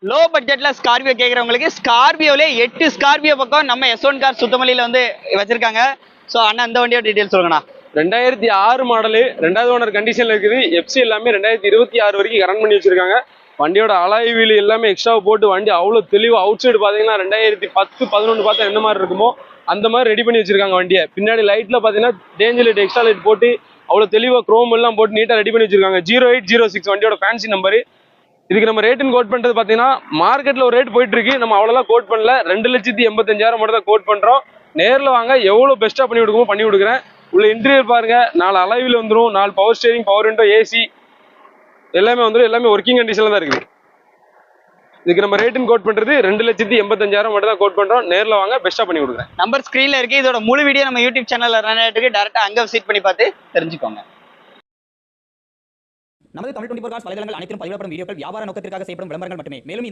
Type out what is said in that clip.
Low பட்ஜெட்ல Scorpio கேட்கறவங்களுக்கு ஸ்கார்பியோலே 8 Scorpio பக்கம் நம்ம S1 கார் சுத்தமல்லியில வந்து வச்சிருக்காங்க. ஸோ அண்ணா அந்த வண்டியோட டீடைல்ஸ் சொல்லுங்கண்ணா. 2006 மாடலு, 2வது ஓனர் கண்டிஷன்ல இருக்குது. எஃப்சி எல்லாமே 2026 வரைக்கும் ரன் பண்ணி வச்சிருக்காங்க. வண்டியோட அலாய் வீல் எல்லாமே எக்ஸ்ட்ரா போட்டு வண்டி அவ்வளோ தெளிவு. அவுட் சைடு பார்த்தீங்கன்னா 2010, 11 பார்த்தா எந்த மாதிரி இருக்குமோ அந்த மாதிரி ரெடி பண்ணி வச்சிருக்காங்க வண்டியை. பின்னாடி லைட்ல பார்த்தீங்கன்னா டேஞ்சர் லைட், எக்ஸ்ட்ரா லைட் போட்டு அவ்வளோ தெளிவாக குரோம் எல்லாம் போட்டு நீட்டாக ரெடி பண்ணி வச்சிருக்காங்க. 0806 வண்டியோட ஃபேன்சி நம்பரு. இதுக்கு நம்ம ரேட்டுன்னு கோட் பண்ணுறது பார்த்தீங்கன்னா மார்க்கெட்டில் ஒரு ரேட் போயிட்டு இருக்கு. நம்ம அவ்வளோலாம் கோட் பண்ணல, 2,85,000 மட்டும் தான் கோட் பண்ணுறோம். நேரில் வாங்க, எவ்வளோ பெஸ்ட்டாக பண்ணி கொடுக்குமோ பண்ணி கொடுக்குறேன். உள்ள இன்டீரியர் பாருங்க, 4 அலைவில் வந்துடும், 4 power steering, power window, AC எல்லாமே வந்துடும். எல்லாமே ஒர்க்கிங் கண்டிஷன்ல தான் இருக்குது. இதுக்கு நம்ம ரேட்டுன்னு கோட் பண்ணுறது 2,85,000 மட்டும் தான் கோட் பண்ணுறோம். நேரில் வாங்க, பெஸ்ட்டாக பண்ணி கொடுக்குறேன். நம்பர் ஸ்க்ரீனில் இருக்குது. இதோட முழு வீடியோ நம்ம யூடியூப் சேனலில் ரன் ஆகிட்டு இருக்கு. டேரெக்டாக அங்கே விசிட் பண்ணி பார்த்து தெரிஞ்சுக்கோங்க. நமது தமிழ் 24 காஸ் வலைதளங்கள் அனைத்தும் பதிவிடப்படும் வீடியோக்கள் வியாபார நோக்கத்திற்காக செய்யப்படும் விளம்பரங்கள் மட்டுமே. மேலும்